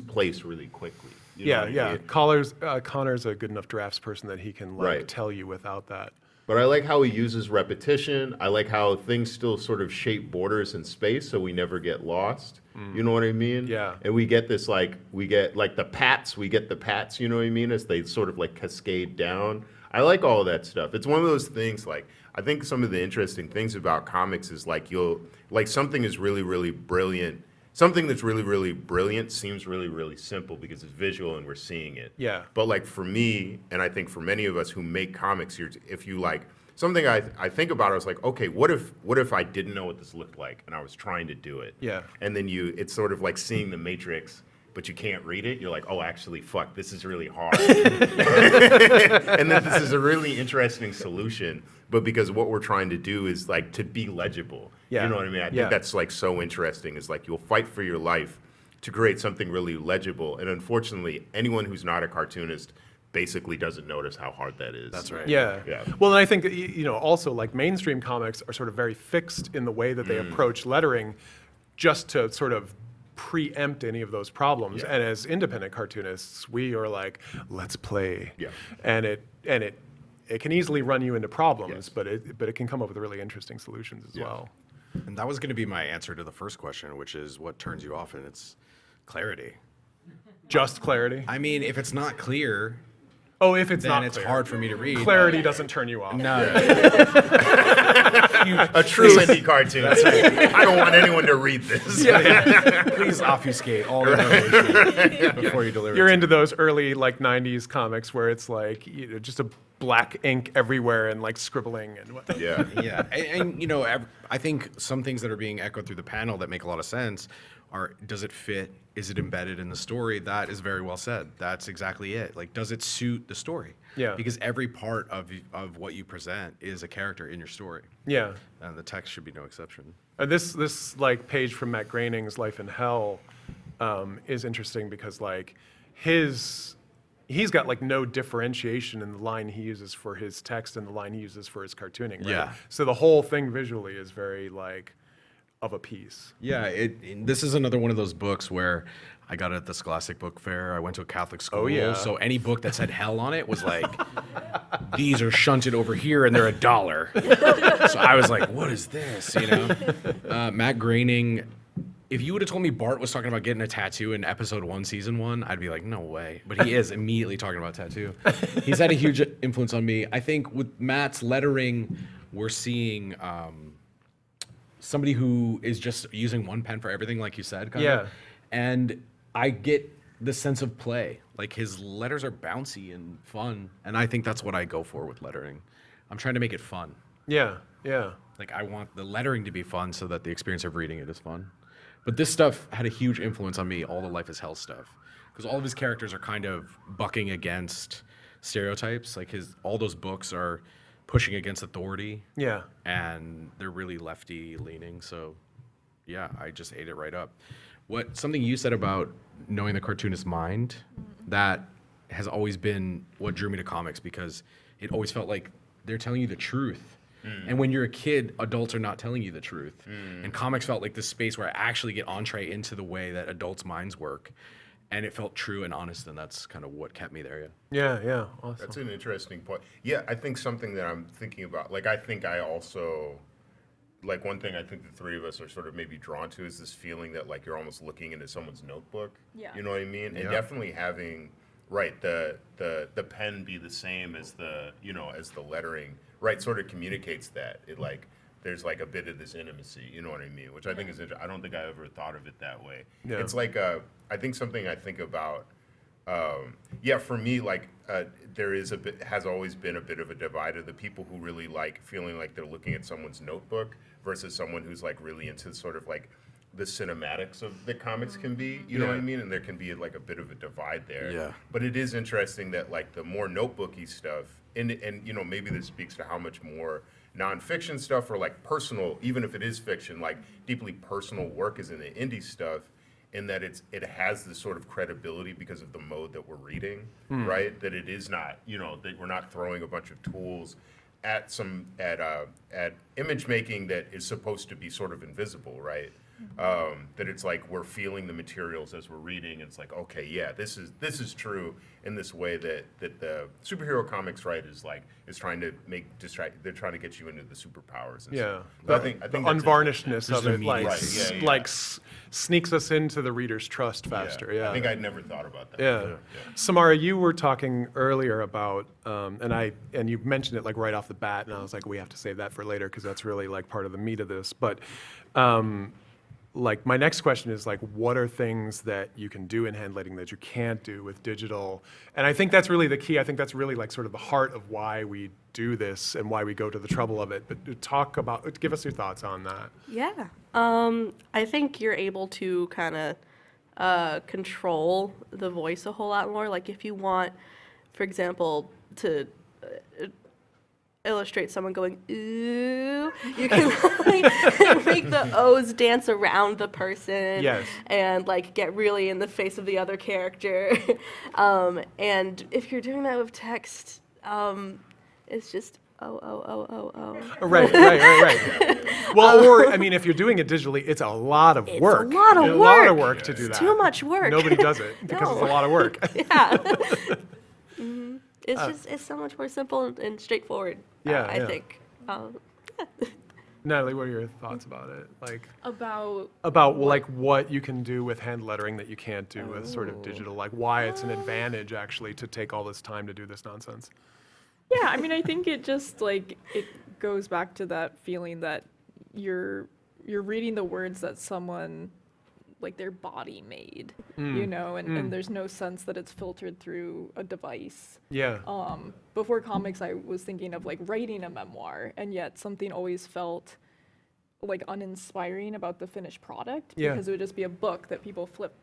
place really quickly. You know what I mean? Connor's a good enough drafts person that he can like tell you without that. But I like how he uses repetition. I like how things still sort of shape borders and space so we never get lost. You know what I mean? Yeah. And we get the pats, you know what I mean, as they sort of like cascade down. I like all of that stuff. It's one of those things, like, I think some of the interesting things about comics is like something is really, really brilliant. Something that's really, really brilliant seems really, really simple because it's visual and we're seeing it. Yeah. But like for me, and I think for many of us who make comics, if you like something I think about, I was like, okay, what if I didn't know what this looked like and I was trying to do it? Yeah. And then it's sort of like seeing the Matrix, but you can't read it. You're like, oh, actually, fuck, this is really hard. And then this is a really interesting solution. But because what we're trying to do is like to be legible. Yeah. You know what I mean? I think that's like so interesting. Is like you'll fight for your life to create something really legible. And unfortunately, anyone who's not a cartoonist basically doesn't notice how hard that is. That's right. Yeah. Yeah. Well, and I think, you know, also like mainstream comics are sort of very fixed in the way that they approach lettering just to sort of preempt any of those problems. Yeah. And as independent cartoonists, we are like, let's play. Yeah. And it can easily run you into problems, Yes. but it can come up with really interesting solutions as Yeah. well. And that was going to be my answer to the first question, which is what turns you off, and it's clarity. Just clarity. I mean, if it's not clear, Oh, if it's then not it's clear. hard for me to read. Clarity doesn't turn you off. No. A true indie cartoon. I don't want anyone to read this. Please obfuscate all the information before you deliver. You're it into those early like 90s comics where it's like just a black ink everywhere and like scribbling and what. Yeah. Yeah, and I think some things that are being echoed through the panel that make a lot of sense are: does it fit? Is it embedded in the story? That is very well said. That's exactly it. Like, does it suit the story? Yeah. Because every part of what you present is a character in your story, Yeah. and the text should be no exception. This like page from Matt Groening's Life in Hell is interesting because like he's got like no differentiation in the line he uses for his text and the line he uses for his cartooning. Right? Yeah. So the whole thing visually is very like of a piece. Yeah, this is another one of those books where I got it at the Scholastic Book Fair. I went to a Catholic school, Oh, yeah. so any book that said hell on it was like, these are shunted over here and they're $1. So I was like, what is this? Matt Groening. If you would have told me Bart was talking about getting a tattoo in episode 1, season 1, I'd be like, no way. But he is immediately talking about tattoo. He's had a huge influence on me. I think with Matt's lettering, we're seeing somebody who is just using one pen for everything, like you said, kind Yeah. of. And I get the sense of play. Like, his letters are bouncy and fun, and I think that's what I go for with lettering. I'm trying to make it fun. Yeah. Yeah. Like, I want the lettering to be fun so that the experience of reading it is fun. But this stuff had a huge influence on me, all the Life is Hell stuff. Because all of his characters are kind of bucking against stereotypes. Like, all those books are pushing against authority. Yeah. And they're really lefty leaning. So, yeah, I just ate it right up. Something you said about knowing the cartoonist's mind, that has always been what drew me to comics, because it always felt like they're telling you the truth. And when you're a kid, adults are not telling you the truth. And comics felt like this space where I actually get entree into the way that adults' minds work. And it felt true and honest, and that's kind of what kept me there, Yeah. Yeah. Awesome. That's an interesting point. Yeah, I think something that I'm thinking about, like, I think I also, like, one thing I think the three of us are sort of maybe drawn to is this feeling that, like, you're almost looking into someone's notebook. Yeah. You know what I mean? And Yeah. definitely having, right, the pen be the same as the lettering, right, sort of communicates that. It, like, there's, like, a bit of this intimacy, you know what I mean? Which I think is interesting. I don't think I ever thought of it that way. Yeah. It's like, I think something I think about, for me, like, there has always been a bit of a divide of the people who really like feeling like they're looking at someone's notebook versus someone who's like really into sort of like the cinematics of the comics can be, you know what I mean? And there can be like a bit of a divide there. Yeah. But it is interesting that like the more notebooky stuff, and maybe this speaks to how much more nonfiction stuff or like personal, even if it is fiction, like deeply personal work is in the indie stuff, in that it has this sort of credibility because of the mode that we're reading, right? That it is not, that we're not throwing a bunch of tools at image making that is supposed to be sort of invisible, right? That it's like we're feeling the materials as we're reading. It's like, okay, yeah, this is true in this way that the superhero comics, right, is trying to they're trying to get you into the superpowers. And Yeah. stuff. But I think the that's unvarnishedness There's of an it, like, immediacy. Right, yeah. like sneaks us into the reader's trust faster. Yeah. I think I'd never thought about that. Yeah. Samara, you were talking earlier about, and you mentioned it like right off the bat, and I was like, we have to save that for later because that's really like part of the meat of this. But like my next question is like, what are things that you can do in handwriting that you can't do with digital? And I think that's really the key. I think that's really like sort of the heart of why we do this and why we go to the trouble of it. But give us your thoughts on that. Yeah. I think you're able to kind of control the voice a whole lot more. Like if you want, for example, to illustrate someone going, ooh, you can like, make the O's dance around the person. Yes. And like get really in the face of the other character. And if you're doing that with text, it's just Right. Well, or, I mean, if you're doing it digitally, it's a lot of work. It's a lot of A work. lot of work to do that. Too much work. Nobody does it because it's a No. lot of work. Yeah. It's so much more simple and straightforward. Yeah, I yeah. think. Natalie, what are your thoughts about it? About Like what you can do with hand lettering that you can't do with sort of digital, like why it's an advantage actually to take all this time to do this nonsense. Yeah, I mean, I think it just like it goes back to that feeling that you're reading the words that someone like their body made, you know, and there's no sense that it's filtered through a device. Yeah. Before comics, I was thinking of like writing a memoir, and yet something always felt like uninspiring about the finished product Yeah. because it would just be a book that people flip.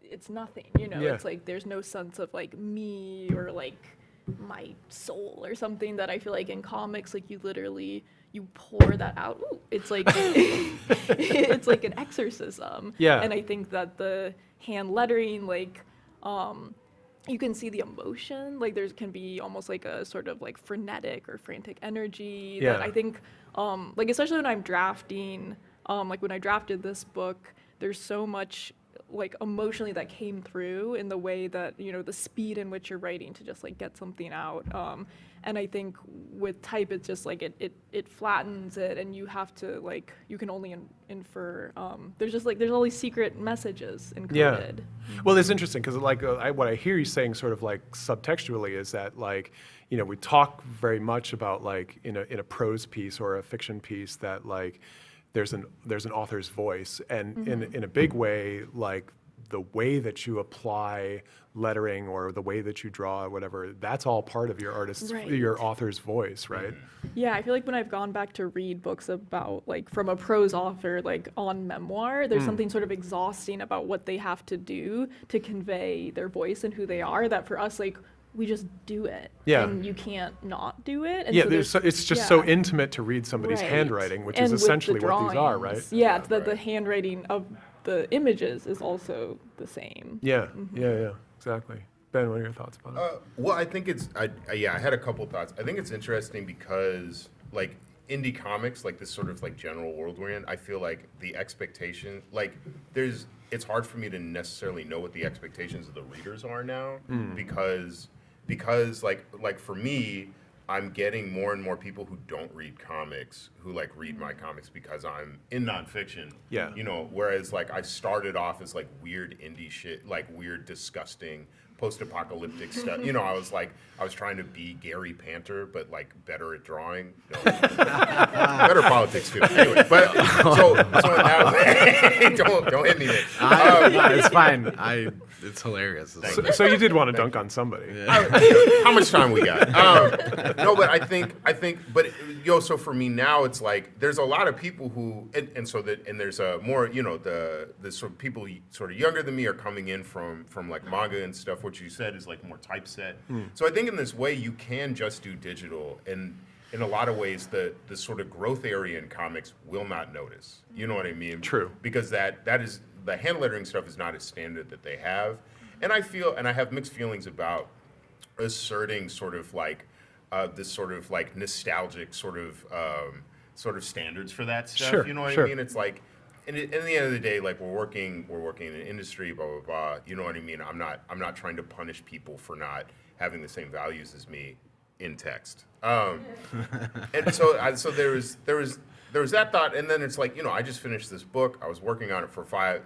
It's nothing, you know. Yeah. It's like there's no sense of like me or like my soul or something that I feel like in comics, like you literally you pour that out. Ooh, it's like it's like an exorcism. Yeah. And I think that the hand lettering, like, you can see the emotion. Like there can be almost like a sort of like frenetic or frantic energy that Yeah. I think, like especially when I'm drafting, like when I drafted this book, there's so much like emotionally that came through in the way that, you know, the speed in which you're writing to just like get something out. And I think with type, it's just like it flattens it, and you have to like you can only infer. There's just like there's all these secret messages encoded. Well, it's interesting because like what I hear you saying sort of like subtextually is that like, you know, we talk very much about like in a prose piece or a fiction piece that like there's an author's voice, and in a big way, like the way that you apply lettering or the way that you draw or whatever, that's all part of your artist's, Right. your author's voice, right? Yeah, I feel like when I've gone back to read books about like from a prose author like on memoir, there's something sort of exhausting about what they have to do to convey their voice and who they are. That for us, like we just do it, Yeah. and you can't not do it. And Yeah, so it's just so yeah. intimate to read somebody's Right. handwriting, which And is with the essentially what these are, right? drawings, Yeah, the handwriting of the images is also the same. Yeah, yeah, exactly. Ben, what are your thoughts about it? Well, I think I had a couple thoughts. I think it's interesting because, like, indie comics, like this sort of like general world we're in, I feel like the expectation, like, it's hard for me to necessarily know what the expectations of the readers are now because like for me, I'm getting more and more people who don't read comics who like read my comics because I'm in nonfiction. Yeah. You know, whereas like I started off as like weird indie shit, like weird, disgusting, post-apocalyptic stuff. You know, I was trying to be Gary Panter, but like better at drawing. No. Better politics too. Anyway, but so in that way, don't hit me there. No, it's fine. It's hilarious. So you did want to dunk on somebody. How much time we got? No, but I think, but so for me now, it's like there's a lot of people who, and there's a more, you know, the sort of people sort of younger than me are coming in from like manga and stuff. What you said is like more typeset. So I think in this way you can just do digital, and in a lot of ways the sort of growth area in comics will not notice. You know what I mean? True. Because that is the hand lettering stuff is not a standard that they have, and I have mixed feelings about asserting sort of like this sort of like nostalgic sort of standards for that stuff. Sure, You know what sure. I mean? It's like, in the end of the day, like we're working in an industry, blah blah blah. You know what I mean? I'm not trying to punish people for not having the same values as me in text. And so there was that thought, and then it's like, you know, I just finished this book. I was working on it for 5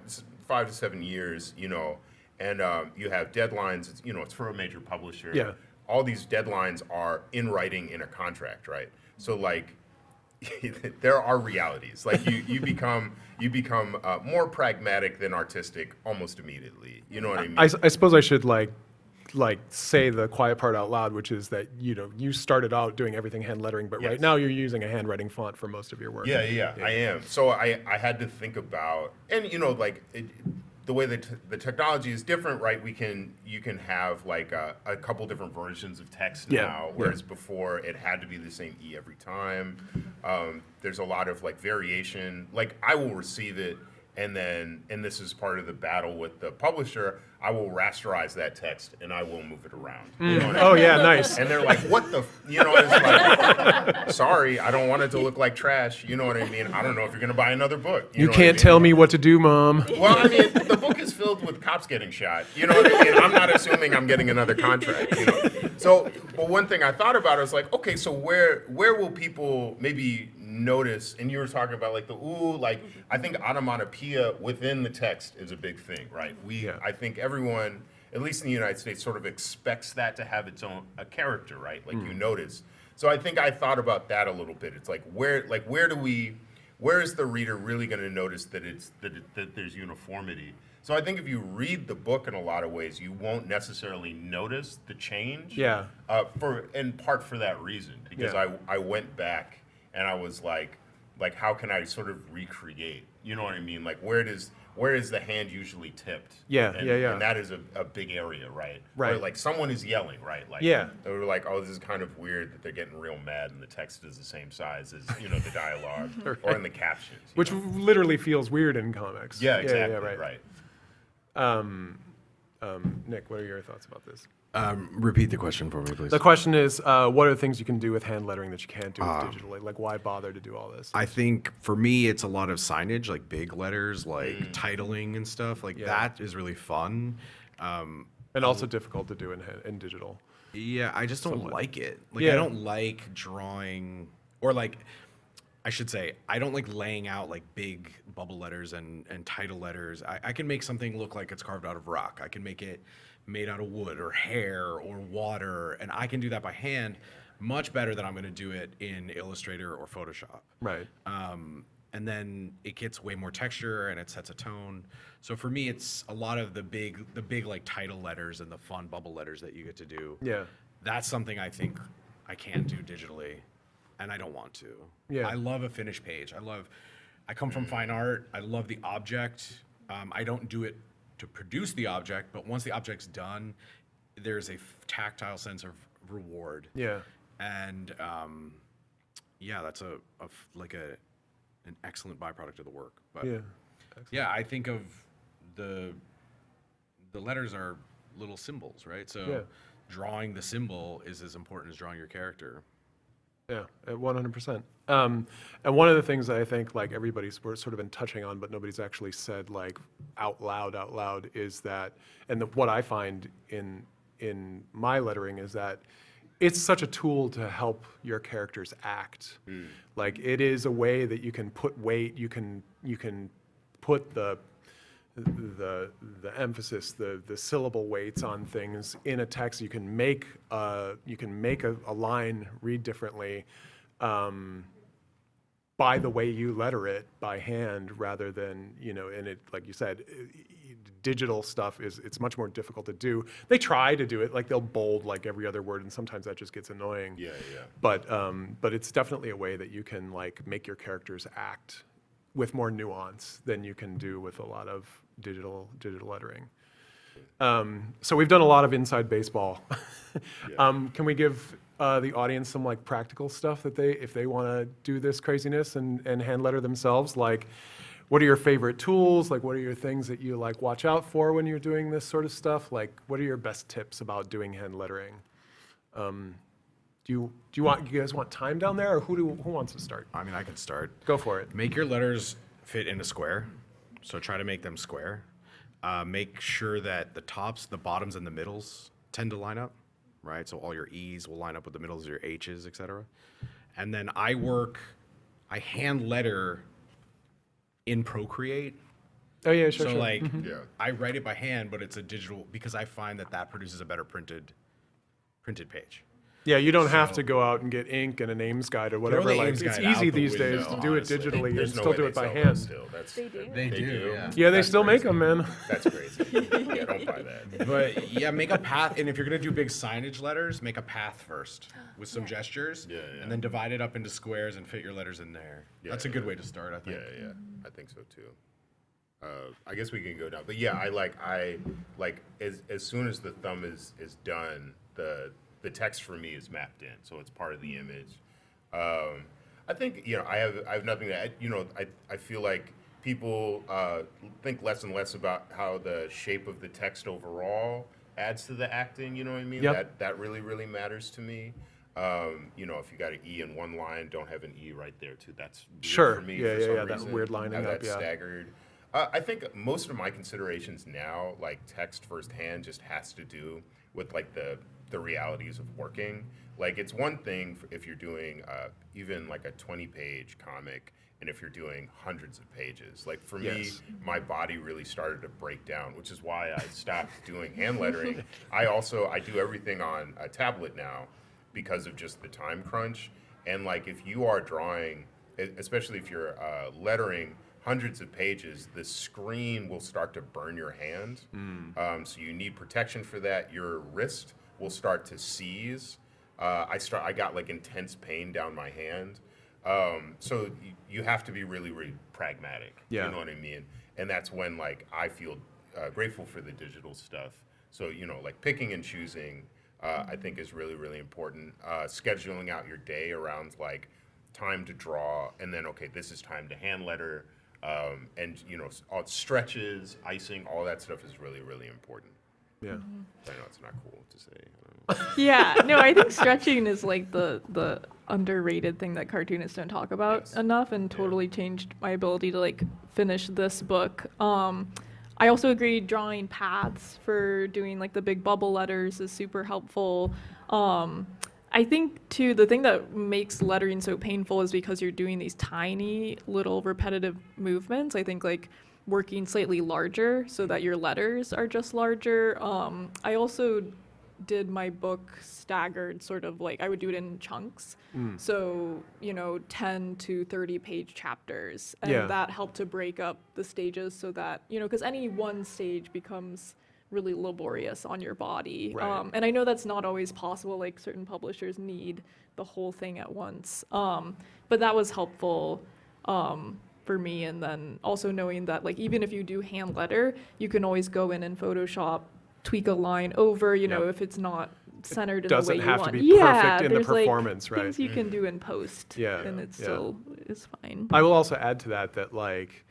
to 7 years, you know, and you have deadlines. It's, you know, it's for a major publisher. Yeah. All these deadlines are in writing in a contract, right? So like, there are realities. Like you become more pragmatic than artistic almost immediately. You know what I mean? I suppose I should like say the quiet part out loud, which is that, you know, you started out doing everything hand lettering, but right Yes. now you're using a handwriting font for most of your work. Yeah, I am. So I had to think about, and you know, like the way that the technology is different, right? You can have like a couple different versions of text now, whereas before it had to be the same E every time. There's a lot of like variation. Like I will receive it, and this is part of the battle with the publisher, I will rasterize that text and I will move it around. You know what I Oh mean? yeah, nice. And they're like, what the, it's like, sorry, I don't want it to look like trash. You know what I mean? I don't know if you're going to buy another book. You know what I can't mean? tell me what to do, Mom. Well, I mean, the book is filled with cops getting shot. You know what I mean? I'm not assuming I'm getting another contract, So, but one thing I thought about is like, okay, so where will people maybe notice, and you were talking about like the I think onomatopoeia within the text is a big thing, right? I think everyone, at least in the United States, sort of expects that to have its own a character, right? Like you notice. So I think I thought about that a little bit. It's like where is the reader really going to notice that that there's uniformity? So I think if you read the book in a lot of ways, you won't necessarily notice the change. Yeah. In part for that reason, because I went back and I was like how can I sort of recreate? You know what I mean? Like where is the hand usually tipped? Yeah. And that is a big area, right? Right. Where, like someone is yelling, right? Like Yeah. they were like, oh, this is kind of weird that they're getting real mad and the text is the same size as the dialogue or in the captions. Which literally feels weird in comics. Yeah, exactly. Yeah, right. Nick, what are your thoughts about this? Repeat the question for me, please. The question is, what are the things you can do with hand lettering that you can't do with digitally? Like, why bother to do all this? I think for me, it's a lot of signage, like big letters, like titling and stuff. Like that is really fun. And also difficult to do in digital. Yeah, I just don't like it. Like Yeah. I don't like drawing, or like I should say, I don't like laying out like big bubble letters and title letters. I can make something look like it's carved out of rock. I can make it made out of wood or hair or water, and I can do that by hand much better than I'm going to do it in Illustrator or Photoshop. Right. And then it gets way more texture and it sets a tone. So for me, it's a lot of the big like title letters and the fun bubble letters that you get to do. Yeah. That's something I think I can't do digitally, and I don't want to. Yeah. I love a finished page. I come from fine art. I love the object. I don't do it to produce the object, but once the object's done, there's a tactile sense of reward. Yeah. And that's an excellent byproduct of the work. But Yeah. yeah, I think of the letters are little symbols, right? So Yeah. drawing the symbol is as important as drawing your character. Yeah, 100%. And one of the things that I think like everybody's sort of been touching on, but nobody's actually said like out loud is that, and what I find in my lettering is that it's such a tool to help your characters act. Like it is a way that you can put weight, you can put the emphasis, the syllable weights on things in a text. You can make a line read differently by the way you letter it by hand, rather than and it, like you said, digital stuff it's much more difficult to do. They try to do it, like they'll bold like every other word, and sometimes that just gets annoying. Yeah. But it's definitely a way that you can like make your characters act with more nuance than you can do with a lot of digital lettering. So we've done a lot of inside baseball. Can we give the audience some like practical stuff that if they want to do this craziness and hand letter themselves? Like, what are your favorite tools? Like, what are your things that you like watch out for when you're doing this sort of stuff? Like, what are your best tips about doing hand lettering? Do you guys want time down there, or who wants to start? I mean, I could start. Go for it. Make your letters fit in a square. So try to make them square. Make sure that the tops, the bottoms, and the middles tend to line up, right? So all your E's will line up with the middles of your H's, etc. And then I hand letter in Procreate. Oh yeah, sure. So sure. like, I write it by hand, but it's a digital, because I find that produces a better printed page. Yeah, you don't have to go out and get ink and a names guide or whatever. the Like, names it's guide out easy the these days to window, do honestly. it digitally and There's no still way do they it by sell those hand. still. They do. They do, yeah. Yeah, they That's still make crazy. them, man. That's crazy. Yeah, don't buy that. But yeah, make a path, and if you're gonna do big signage letters, make a path first with some gestures, Yeah. and then divide it up into squares and fit your letters in there. That's a good way to start, I think. Yeah, I think so too. I guess we can go down, but yeah, I like as soon as the thumb is done, the text for me is mapped in, so it's part of the image. I think I have nothing to add. I feel like people think less and less about how the shape of the text overall adds to the acting, you know what I mean? Yep. That really, really matters to me. You know, if you got an E in one line, don't have an E right there too. That's weird Sure. for me Yeah, for yeah, some yeah, that reason. weird lining Have up, that yeah. staggered. I think most of my considerations now, like text firsthand, just has to do with like the realities of working. Like it's one thing if you're doing even like a 20-page comic, and if you're doing hundreds of pages. Like for me, Yes. my body really started to break down, which is why I stopped doing hand lettering. I do everything on a tablet now because of just the time crunch. And like if you are drawing, especially if you're lettering hundreds of pages, the screen will start to burn your hand. So you need protection for that. Your wrist will start to seize. I got like intense pain down my hand. So you have to be really, really pragmatic. Yeah. You know what I mean? And that's when like I feel grateful for the digital stuff. So, you know, like picking and choosing, I think is really, really important. Scheduling out your day around like time to draw, and then, okay, this is time to hand letter. And, you know, all stretches, icing, all that stuff is really, really important. Yeah. I know it's not cool to say. I don't know. Yeah, no, I think stretching is like the underrated thing that cartoonists don't talk about Yes. enough, and totally changed my ability to like finish this book. I also agree drawing paths for doing like the big bubble letters is super helpful. I think too, the thing that makes lettering so painful is because you're doing these tiny little repetitive movements. I think like working slightly larger so that your letters are just larger. I also did my book staggered, sort of like I would do it in chunks. So, you know, 10 to 30 page chapters. And Yeah. that helped to break up the stages so that, you know, because any one stage becomes really laborious on your body. Right. And I know that's not always possible, like certain publishers need the whole thing at once. But that was helpful for me. And then also knowing that like even if you do hand letter, you can always go in and Photoshop, tweak a line over, you know, Yep. if it's not centered in the doesn't way you have to want. be Yeah, perfect in the there's, like, performance, right. things you can do in post, Yeah, and it yeah. still is fine. I will also add to that like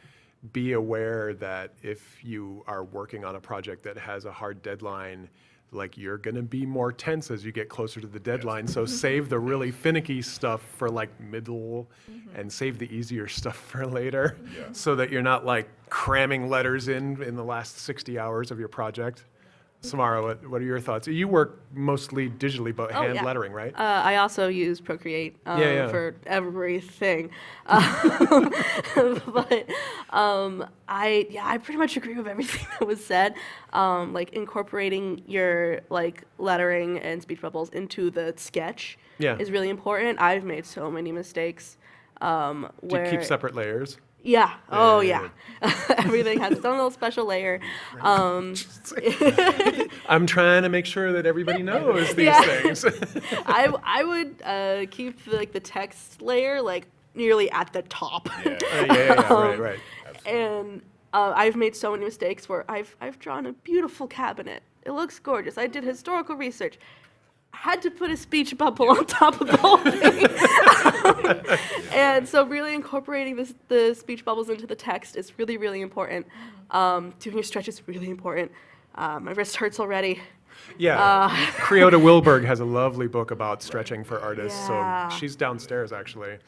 be aware that if you are working on a project that has a hard deadline, like you're going to be more tense as you get closer to the deadline. So save the really finicky stuff for like middle and save the easier stuff for later Yeah. so that you're not like cramming letters in the last 60 hours of your project. Samara, what are your thoughts? You work mostly digitally, but hand yeah. lettering, right? I also use Procreate Yeah. for everything. But I pretty much agree with everything that was said. Like incorporating your like lettering and speech bubbles into the sketch Yeah. is really important. I've made so many mistakes. Do you Where keep separate layers? Yeah. Oh Yeah. yeah. Everything has its own little special layer. I'm trying to make sure that everybody knows these Yeah. things. I would keep the text layer like nearly at the top. Yeah, right. And I've made so many mistakes where I've drawn a beautiful cabinet. It looks gorgeous. I did historical research. Had to put a speech bubble on top of the whole thing. And so really incorporating the speech bubbles into the text is really, really important. Doing your stretch is really important. My wrist hurts already. Yeah. Creota Wilberg has a lovely book about stretching for artists. Yeah. So she's downstairs, actually.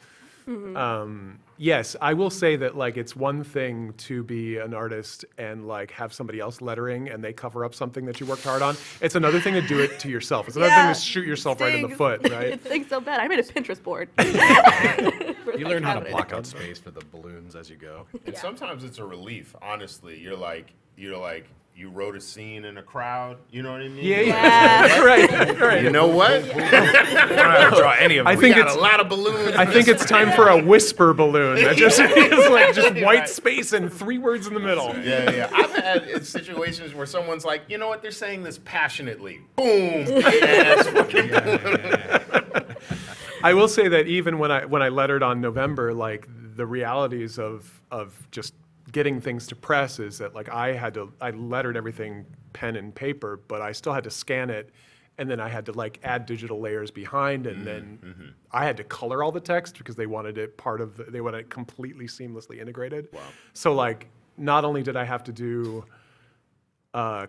Yes, I will say that like it's one thing to be an artist and like have somebody else lettering and they cover up something that you worked hard on. It's another thing to do it to yourself. It's another Yeah, thing to shoot yourself right in the stings. foot, right? It stings so bad. I made a Pinterest board. You learn how to block out space for the balloons as you go. And sometimes it's a relief, honestly. You're like, you wrote a scene in a crowd, you know what I mean? Yeah. right. You know what? I don't have to draw any of I them. think We got it's a lot of balloons. I think it's time for a whisper balloon that just is like just white space and 3 words in the middle. Yeah. I've had situations where someone's like, you know what? They're saying this passionately. Boom. Yes, fucking I will say that even when I lettered on November, like the realities of just getting things to press is that like I lettered everything pen and paper, but I still had to scan it and then I had to like add digital layers behind, and then I had to color all the text because they wanted it they wanted it completely seamlessly integrated. Wow. So like, not only did I have to do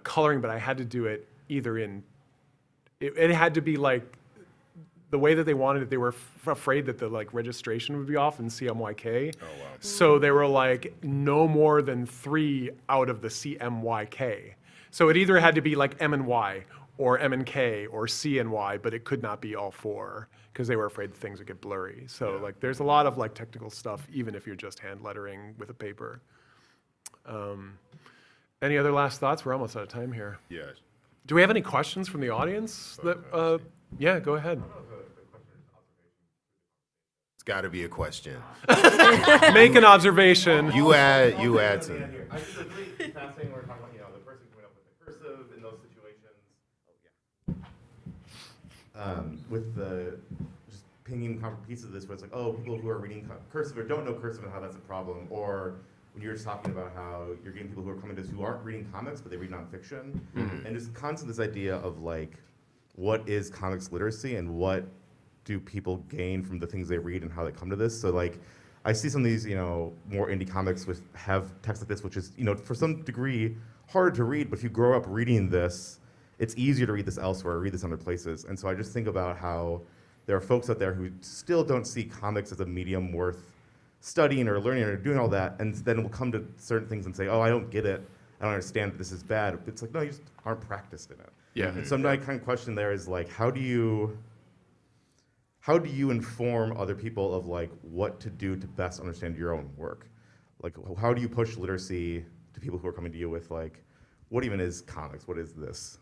coloring, but I had to do it either it had to be like the way that they wanted it. They were afraid that the like registration would be off in CMYK. Oh, wow. So they were like, no more than 3 out of the CMYK. So it either had to be like M and Y, or M and K, or C and Y, but it could not be all 4 because they were afraid that things would get blurry. So like, there's a lot of like technical stuff, even if you're just hand lettering with a paper. Any other last thoughts? We're almost out of time here. Yes. Do we have any questions from the audience? Yeah, go ahead. It's got to be a question. Make an observation. You add some. I think it's really fascinating. We're talking about the person coming up with the cursive in those situations. With the just pinging pieces of this, where it's like, oh, people who are reading cursive or don't know cursive and how that's a problem, or when you were just talking about how you're getting people who are coming to this who aren't reading comics but they read nonfiction, and just constant this idea of like, what is comics literacy and what do people gain from the things they read and how they come to this? So like, I see some of these, more indie comics which have text like this, which is, for some degree harder to read, but if you grow up reading this, it's easier to read this elsewhere, read this other places. And so I just think about how there are folks out there who still don't see comics as a medium worth studying or learning or doing all that, and then will come to certain things and say, oh, I don't get it, I don't understand that this is bad. It's like, no, you just aren't practiced in it. Yeah. And so my kind of question there is like, how do you inform other people of like what to do to best understand your own work? Like, how do you push literacy to people who are coming to you with like, what even is comics? What is this?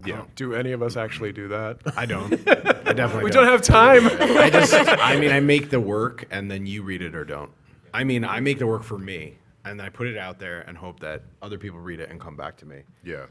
Yeah. Do any of us actually do that? I don't. I definitely We don't have time. I make the work and then you read it or don't. I make the work for me and I put it out there and hope that other people read it and come back to me. Yeah.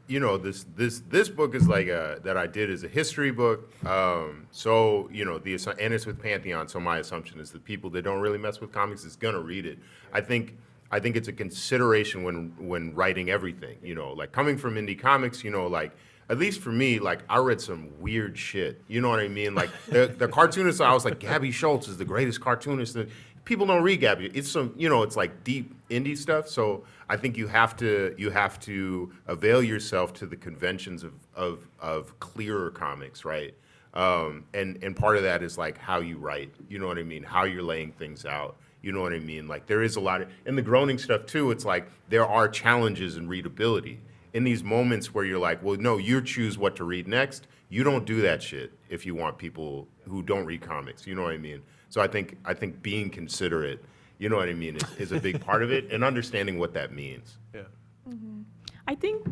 This book is like that I did is a history book. And it's with Pantheon. So my assumption is that people that don't really mess with comics is gonna read it. I think it's a consideration when writing everything. Like coming from indie comics, like at least for me, like I read some weird shit. You know what I mean? Like the cartoonist, I was like, Gabby Schultz is the greatest cartoonist. People don't read Gabby. It's it's like deep indie stuff. So I think you have to avail yourself to the conventions of clearer comics, right? And part of that is like how you write. You know what I mean? How you're laying things out. You know what I mean? Like there is a lot of, in the groaning stuff too, it's like there are challenges in readability. In these moments where you're like, well, no, you choose what to read next. You don't do that shit if you want people who don't read comics. You know what I mean? So I think being considerate, you know what I mean, is a big part of it, and understanding what that means. Yeah. Mm-hmm. I think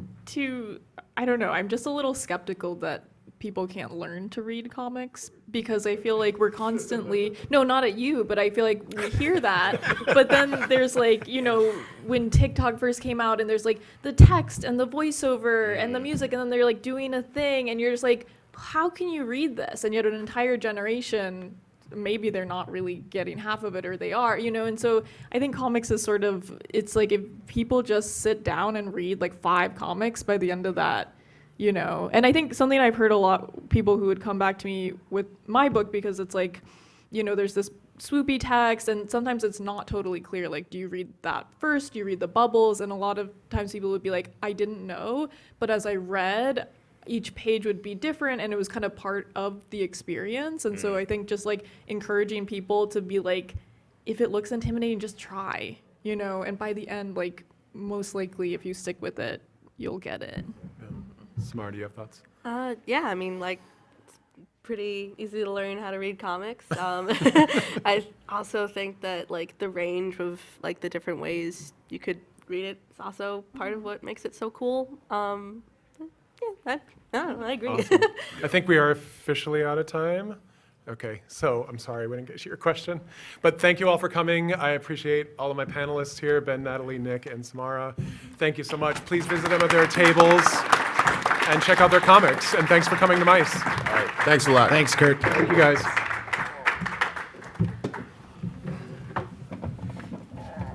I don't know, I'm just a little skeptical that people can't learn to read comics because I feel like we're constantly, no, not at you, but I feel like we hear that. But then there's like, when TikTok first came out and there's like the text and the voiceover and the music, and then they're like doing a thing and you're just like, how can you read this? And yet an entire generation, maybe they're not really getting half of it, or they are, and so I think comics is sort of, it's like if people just sit down and read like 5 comics by the end of that, and I think something I've heard a lot, people who would come back to me with my book, because it's like, there's this swoopy text and sometimes it's not totally clear, like, do you read that first, do you read the bubbles? And a lot of times people would be like, I didn't know, but as I read, each page would be different and it was kind of part of the experience. And so I think just like encouraging people to be like, if it looks intimidating, just try, and by the end, like most likely if you stick with it, you'll get it. Yeah. Samara, do you have thoughts? Yeah, it's pretty easy to learn how to read comics. I also think that like the range of like the different ways you could read it is also part of what makes it so cool. I don't know, I agree. Awesome. I think we are officially out of time. Okay, so I'm sorry we didn't get to your question, but thank you all for coming. I appreciate all of my panelists here, Ben, Natalie, Nick, and Samara. Thank you so much. Please visit them at their tables and check out their comics, and thanks for coming to MICE. All right, thanks a lot. Thanks, Kurt. Thank you guys.